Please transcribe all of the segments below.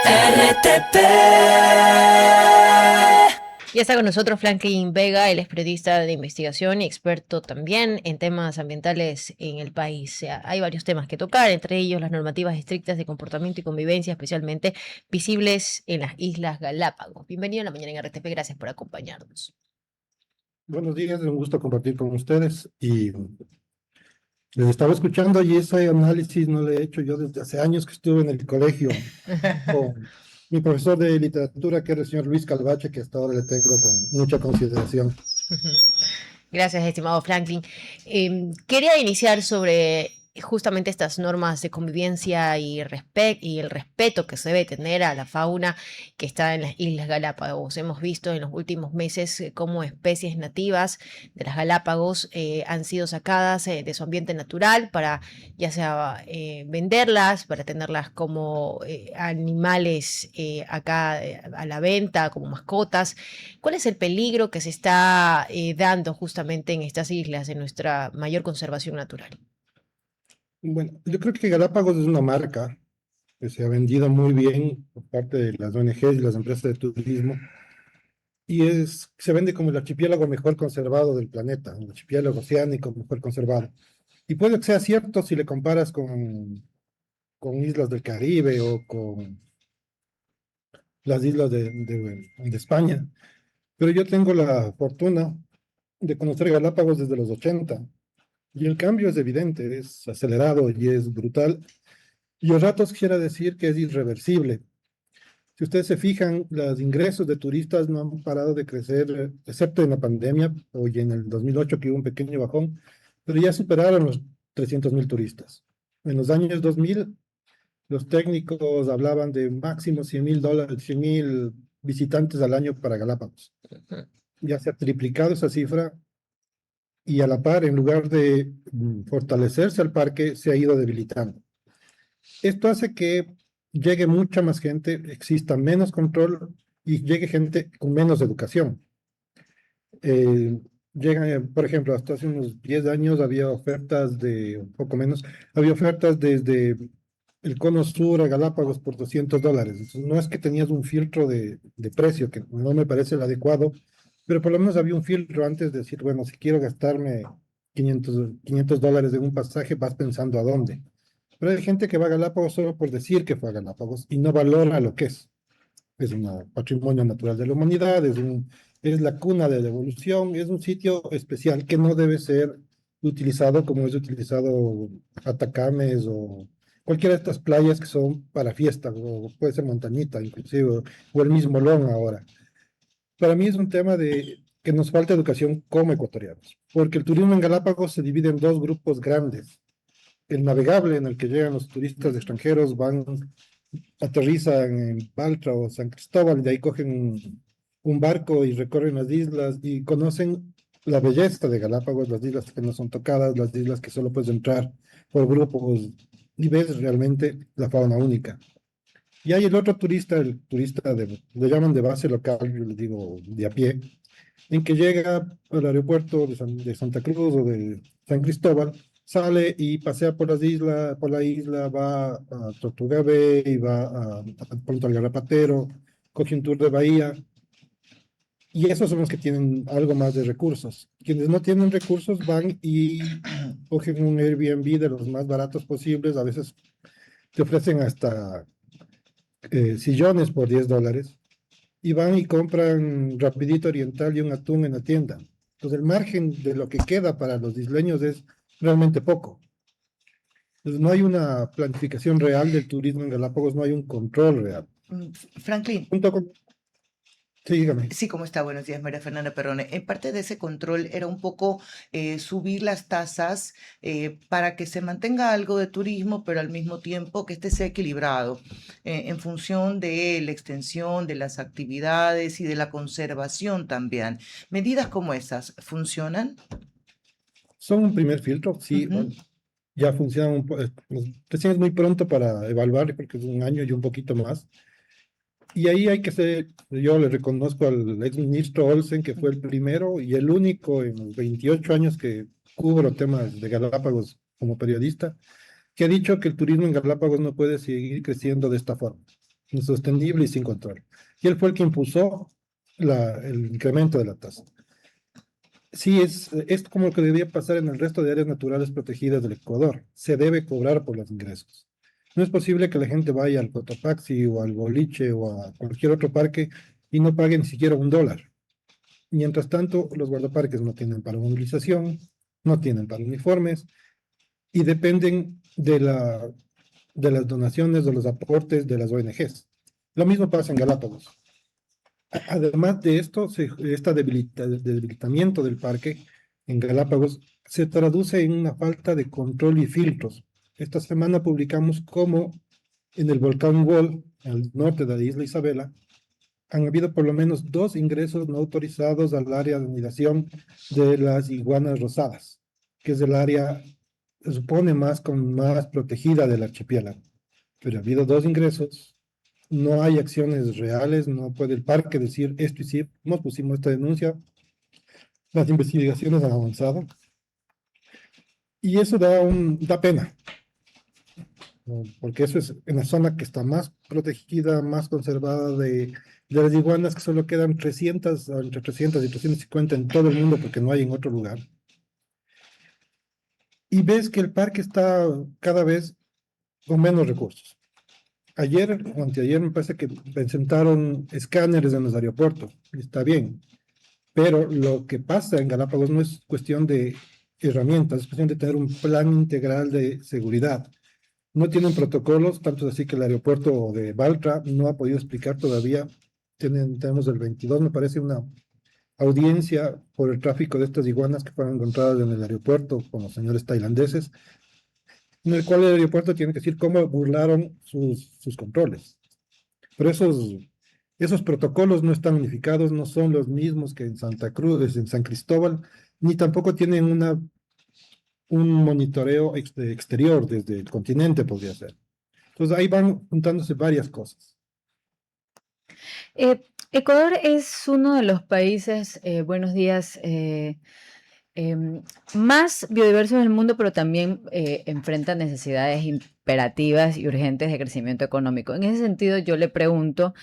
RTP. Ya está con nosotros Franklin Vega, él es periodista de investigación y experto también en temas ambientales en el país. Hay varios temas que tocar, entre ellos las normativas estrictas de comportamiento y convivencia, especialmente visibles en las Islas Galápagos. Bienvenido a la mañana en RTP, gracias por acompañarnos. Buenos días, es un gusto compartir con ustedes y les estaba escuchando y ese análisis no lo he hecho yo desde hace años que estuve en el colegio con mi profesor de literatura, que era el señor Luis Calvache, que hasta ahora le tengo con mucha consideración. Gracias, estimado Franklin. Quería iniciar sobre justamente estas normas de convivencia y el respeto que se debe tener a la fauna que está en las Islas Galápagos. Hemos visto en los últimos meses cómo especies nativas de las Galápagos han sido sacadas de su ambiente natural para ya sea venderlas, para tenerlas como animales acá a la venta, como mascotas. ¿Cuál es el peligro que se está dando justamente en estas islas, en nuestra mayor conservación natural? Bueno, yo creo que Galápagos es una marca que se ha vendido muy bien por parte de las ONGs y las empresas de turismo y se vende como el archipiélago mejor conservado del planeta, el archipiélago oceánico mejor conservado. Y puede que sea cierto si le comparas con islas del Caribe o con las islas de España. Pero yo tengo la fortuna de conocer Galápagos desde los 80 y el cambio es evidente, es acelerado y es brutal. Y a ratos quisiera decir que es irreversible. Si ustedes se fijan, los ingresos de turistas no han parado de crecer, excepto en la pandemia, hoy en el 2008 que hubo un pequeño bajón, pero ya superaron los 300.000 turistas. En los años 2000, los técnicos hablaban de máximo $100.000, 100.000 visitantes al año para Galápagos. Ya se ha triplicado esa cifra y a la par, en lugar de fortalecerse al parque, se ha ido debilitando. Esto hace que llegue mucha más gente, exista menos control y llegue gente con menos educación. Eh, por ejemplo, hasta hace unos 10 años había ofertas de, un poco menos, había ofertas desde el Cono Sur a Galápagos por $200. Entonces, no es que tenías un filtro de precio, que no me parece el adecuado, pero por lo menos había un filtro antes de decir, bueno, si quiero gastarme $500 en un pasaje, vas pensando a dónde. Pero hay gente que va a Galápagos solo por decir que fue a Galápagos y no valora lo que es. Es un patrimonio natural de la humanidad, es la cuna de la evolución, es un sitio especial que no debe ser utilizado como es utilizado Atacames o cualquiera de estas playas que son para fiesta, o puede ser Montañita inclusive, o el mismo Lón ahora. Para mí es un tema de que nos falta educación como ecuatorianos, porque el turismo en Galápagos se divide en dos grupos grandes. El navegable, en el que llegan los turistas extranjeros, aterrizan en Baltra o San Cristóbal, de ahí cogen un barco y recorren las islas y conocen la belleza de Galápagos, las islas que no son tocadas, las islas que solo puedes entrar por grupos y ves realmente la fauna única. Y hay el otro turista, el turista le llaman de base local, yo le digo de a pie, en que llega al aeropuerto de Santa Cruz o de San Cristóbal, sale y pasea por las islas, por la isla, va a Tortuga Bay y va a Punta al Garrapatero, coge un tour de bahía, y esos son los que tienen algo más de recursos. Quienes no tienen recursos van y cogen un Airbnb de los más baratos posibles, a veces te ofrecen hasta sillones por $10 y van y compran rapidito oriental y un atún en la tienda. Entonces el margen de lo que queda para los isleños es realmente poco. Entonces no hay una planificación real del turismo en Galápagos, no hay un control real. Franklin, Junto con, sí, dígame. sí, ¿cómo está? Buenos días, María Fernanda Perrone. En parte de ese control era un poco subir las tasas para que se mantenga algo de turismo, pero al mismo tiempo que este sea equilibrado en función de la extensión de las actividades y de la conservación también. Medidas como esas, ¿funcionan? Son un primer filtro, sí, Ujú. bueno, ya funcionan pues, recién es muy pronto para evaluar, porque es un año y un poquito más. Y ahí hay que ser, yo le reconozco al ex ministro Olsen, que fue el primero y el único en los 28 años que cubro temas de Galápagos como periodista, que ha dicho que el turismo en Galápagos no puede seguir creciendo de esta forma. insostenible y sin control. Y él fue el que impulsó el incremento de la tasa. Sí, es como lo que debería pasar en el resto de áreas naturales protegidas del Ecuador. Se debe cobrar por los ingresos. No es posible que la gente vaya al Cotopaxi o al Boliche o a cualquier otro parque y no pague ni siquiera $1. Mientras tanto, los guardaparques no tienen para movilización, no tienen para uniformes y dependen de las donaciones, de los aportes de las ONGs. Lo mismo pasa en Galápagos. Además de esto, este debilitamiento del parque en Galápagos se traduce en una falta de control y filtros. Esta semana publicamos cómo en el volcán Wall, al norte de la isla Isabela, han habido por lo menos 2 ingresos no autorizados al área de anidación de las iguanas rosadas, que es el área, se supone, más protegida del archipiélago. Pero ha habido 2 ingresos, no hay acciones reales, no puede el parque decir esto y sí, nos pusimos esta denuncia, las investigaciones han avanzado, y eso da pena, ¿no? Porque eso es en la zona que está más protegida, más conservada de las iguanas, que solo quedan 300, entre 300 y 350 en todo el mundo, porque no hay en otro lugar. Y ves que el parque está cada vez con menos recursos. Ayer o anteayer me parece que presentaron escáneres en los aeropuertos, está bien, pero lo que pasa en Galápagos no es cuestión de herramientas, es cuestión de tener un plan integral de seguridad. No tienen protocolos, tanto es así que el aeropuerto de Baltra no ha podido explicar todavía. Tenemos el 22, me parece, una audiencia por el tráfico de estas iguanas que fueron encontradas en el aeropuerto con los señores tailandeses, en el cual el aeropuerto tiene que decir cómo burlaron sus controles. Pero esos protocolos no están unificados, no son los mismos que en Santa Cruz, en San Cristóbal, ni tampoco tienen un monitoreo exterior desde el continente, podría ser. Entonces ahí van juntándose varias cosas. Ecuador es uno de los países, buenos días, más biodiversos del mundo, pero también enfrenta necesidades imperativas y urgentes de crecimiento económico. En ese sentido, yo le pregunto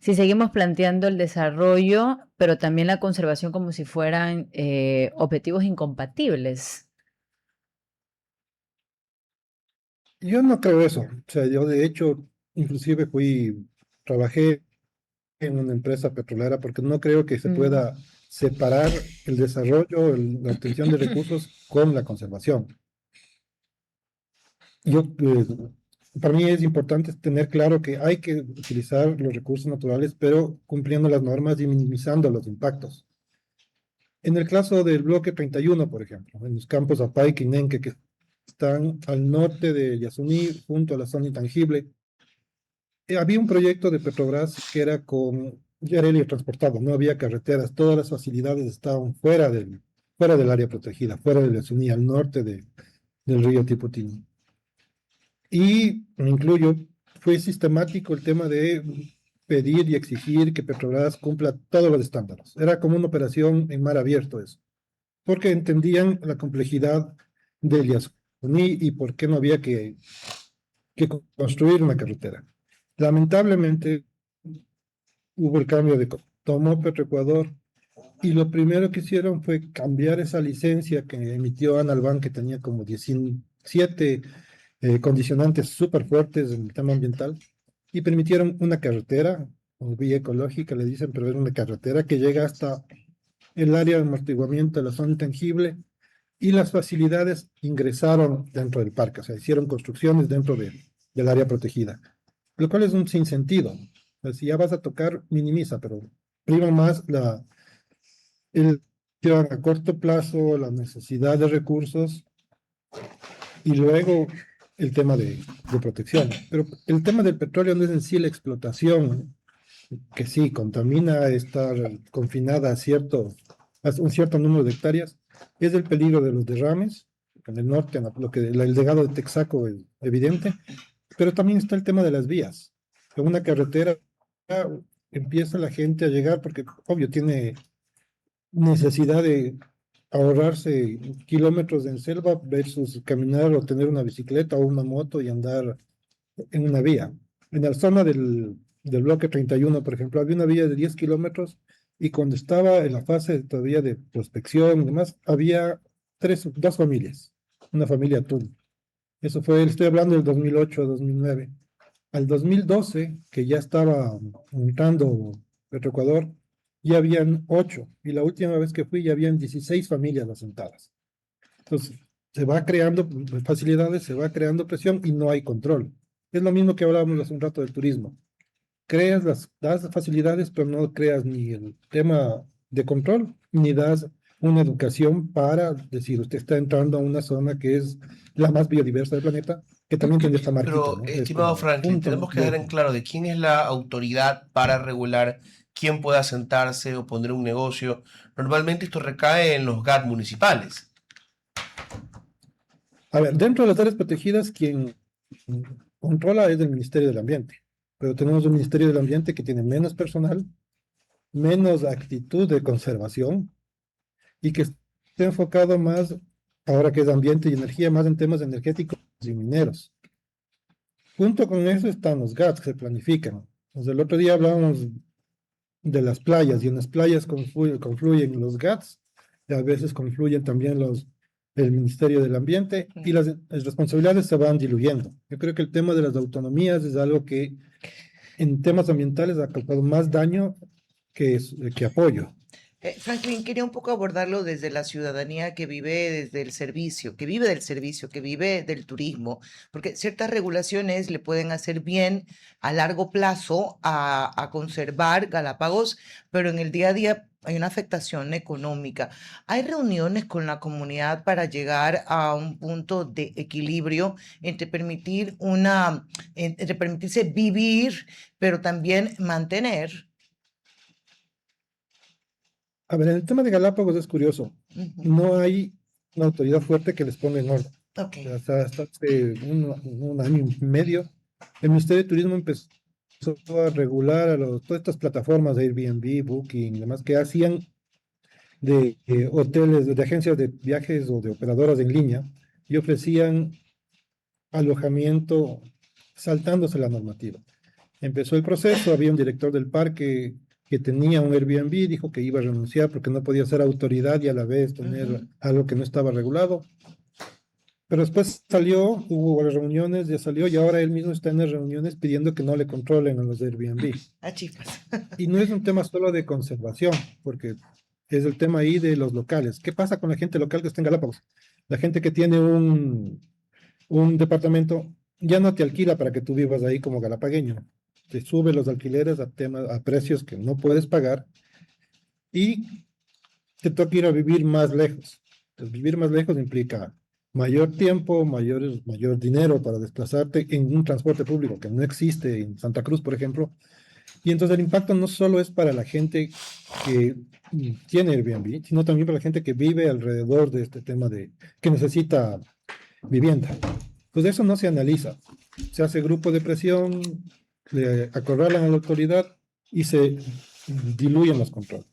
si seguimos planteando el desarrollo, pero también la conservación como si fueran objetivos incompatibles. Yo no creo eso. O sea, yo de hecho, inclusive trabajé en una empresa petrolera porque no creo que se pueda separar el desarrollo, la obtención de recursos con la conservación. Para mí es importante tener claro que hay que utilizar los recursos naturales, pero cumpliendo las normas y minimizando los impactos. En el caso del bloque 31, por ejemplo, en los campos Apay y Nenque, que están al norte de Yasuní, junto a la zona intangible, había un proyecto de Petrobras que era ya era transportado, no había carreteras, todas las facilidades estaban fuera del área protegida, fuera de Yasuní, al norte del río Tiputini. Y me incluyo, fue sistemático el tema de pedir y exigir que Petrobras cumpla todos los estándares. Era como una operación en mar abierto eso, porque entendían la complejidad del Yasuní y por qué no había que construir una carretera. Lamentablemente hubo el cambio tomó Petroecuador y lo primero que hicieron fue cambiar esa licencia que emitió Analban, que tenía como 17 condicionantes súper fuertes en el tema ambiental, y permitieron una carretera, o vía ecológica le dicen, pero es una carretera que llega hasta el área de amortiguamiento de la zona intangible, y las facilidades ingresaron dentro del parque, o sea, hicieron construcciones dentro del área protegida, lo cual es un sinsentido. O sea, si ya vas a tocar, minimiza, pero prima más el a corto plazo, la necesidad de recursos, y luego el tema de protección. Pero el tema del petróleo no es en sí la explotación, que sí, contamina estar confinada a un cierto número de hectáreas, es el peligro de los derrames, en el norte, el legado de Texaco es evidente, pero también está el tema de las vías. Con una carretera empieza la gente a llegar porque, obvio, tiene necesidad de ahorrarse kilómetros en selva versus caminar o tener una bicicleta o una moto y andar en una vía. En la zona del bloque 31, por ejemplo, había una vía de 10 kilómetros y cuando estaba en la fase todavía de prospección y demás, había dos familias, una familia Tun. Eso fue, estoy hablando del 2008, 2009. Al 2012, que ya estaba entrando Petroecuador, ya habían 8, y la última vez que fui ya habían 16 familias asentadas. Entonces, se va creando facilidades, se va creando presión y no hay control. Es lo mismo que hablábamos hace un rato del turismo. Das facilidades, pero no creas ni el tema de control, ni das una educación para decir, usted está entrando a una zona que es la más biodiversa del planeta, que también tiene esta marquita, Pero, ¿no? Es estimado como Franklin, punto tenemos que dejar en verde. claro de quién es la autoridad para regular quién pueda sentarse o poner un negocio. Normalmente esto recae en los GAT municipales. A ver, dentro de las áreas protegidas, quien controla es el Ministerio del Ambiente, pero tenemos un Ministerio del Ambiente que tiene menos personal, menos actitud de conservación y que está enfocado más, ahora que es ambiente y energía, más en temas energéticos y mineros. Junto con eso están los GATS que se planifican. Pues el otro día hablábamos de las playas y en las playas confluyen los GATS y a veces confluyen también el Ministerio del Ambiente y las responsabilidades se van diluyendo. Yo creo que el tema de las autonomías es algo que en temas ambientales ha causado más daño que apoyo. Franklin, quería un poco abordarlo desde la ciudadanía que vive desde el servicio, que vive del servicio, que vive del turismo, porque ciertas regulaciones le pueden hacer bien a largo plazo a conservar Galápagos, pero en el día a día hay una afectación económica. ¿Hay reuniones con la comunidad para llegar a un punto de equilibrio entre entre permitirse vivir, pero también mantener? A ver, en el tema de Galápagos es curioso. Ujú. No hay una autoridad fuerte que les ponga en orden. Ok. Hasta hace un año y medio, el Ministerio de Turismo empezó a regular todas estas plataformas de Airbnb, Booking y demás que hacían de hoteles, de agencias de viajes o de operadoras en línea y ofrecían alojamiento saltándose la normativa. Empezó el proceso, había un director del parque que tenía un Airbnb, dijo que iba a renunciar porque no podía ser autoridad y a la vez tener Ujú. algo que no estaba regulado. Pero después salió, hubo varias reuniones, ya salió y ahora él mismo está en las reuniones pidiendo que no le controlen a los Airbnb. A chispas. Y no es un tema solo de conservación, porque es el tema ahí de los locales. ¿Qué pasa con la gente local que está en Galápagos? La gente que tiene un departamento ya no te alquila para que tú vivas ahí como galapagueño. Te sube los alquileres a precios que no puedes pagar y te toca ir a vivir más lejos. Entonces, vivir más lejos implica mayor tiempo, mayor dinero para desplazarte en un transporte público que no existe en Santa Cruz, por ejemplo. Y entonces el impacto no solo es para la gente que tiene Airbnb, sino también para la gente que vive alrededor de este tema que necesita vivienda. Pues eso no se analiza. Se hace grupo de presión, le acorralan a la autoridad y se diluyen los controles.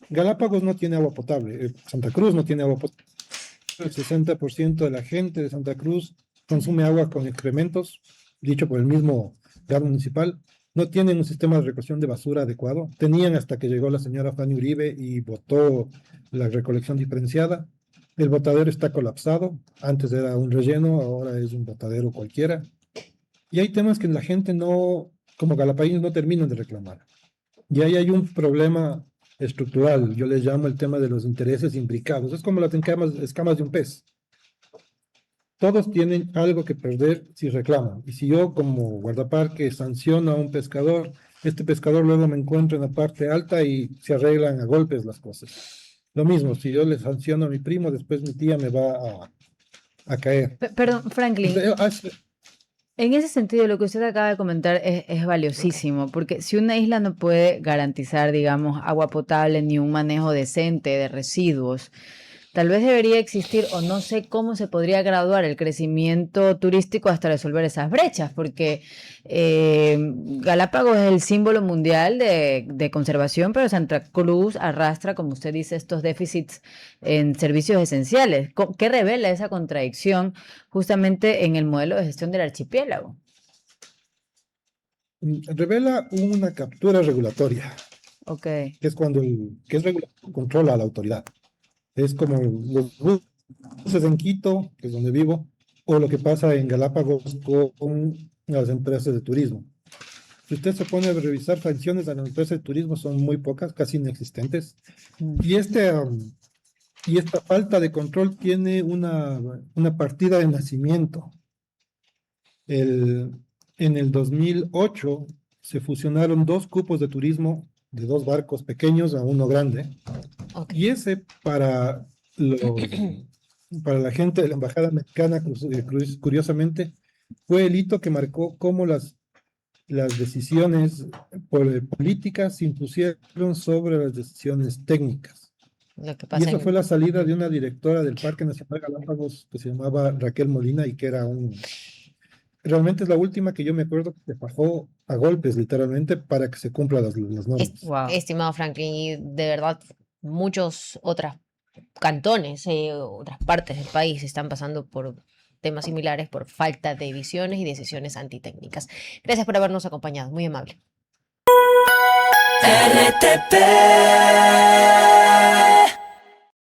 Galápagos no tiene agua potable, Santa Cruz no tiene agua potable. El 60% de la gente de Santa Cruz consume agua con excrementos, dicho por el mismo gas municipal. No tienen un sistema de recolección de basura adecuado. Tenían hasta que llegó la señora Fanny Uribe y votó la recolección diferenciada. El botadero está colapsado. Antes era un relleno, ahora es un botadero cualquiera. Y hay temas que la gente no, como galapagueños, no terminan de reclamar. Y ahí hay un problema estructural. Yo les llamo el tema de los intereses imbricados. Es como las escamas de un pez. Todos tienen algo que perder si reclaman. Y si yo como guardaparque sanciono a un pescador, este pescador luego me encuentro en la parte alta y se arreglan a golpes las cosas. Lo mismo, si yo le sanciono a mi primo, después mi tía me va a caer. Perdón, Franklin, en ese sentido lo que usted acaba de comentar es valiosísimo, porque si una isla no puede garantizar, digamos, agua potable ni un manejo decente de residuos, tal vez debería existir, o no sé cómo se podría graduar el crecimiento turístico hasta resolver esas brechas, porque Galápagos es el símbolo mundial de conservación, pero Santa Cruz arrastra, como usted dice, estos déficits en servicios esenciales. ¿Qué revela esa contradicción justamente en el modelo de gestión del archipiélago? revela una captura regulatoria, Ok. que es cuando que es regulador controla a la autoridad. Es como los buses en Quito, que es donde vivo, o lo que pasa en Galápagos con las empresas de turismo. Si usted se pone a revisar sanciones a las empresas de turismo, son muy pocas, casi inexistentes. Mm. Y esta falta de control tiene una partida de nacimiento. En el 2008 se fusionaron dos cupos de turismo de dos barcos pequeños a uno grande. Ok. Y ese para la gente de la embajada americana, curiosamente, fue el hito que marcó cómo las decisiones políticas se impusieron sobre las decisiones técnicas. Lo que Y pasa eso fue en... la salida de una directora del Parque Nacional Galápagos que se llamaba Raquel Molina y que era realmente es la última que yo me acuerdo que se bajó a golpes literalmente para que se cumplan las normas. Wow. Estimado Franklin, y de verdad muchos otros cantones, otras partes del país están pasando por temas similares por falta de visiones y decisiones antitécnicas. Gracias por habernos acompañado, muy amable. RTP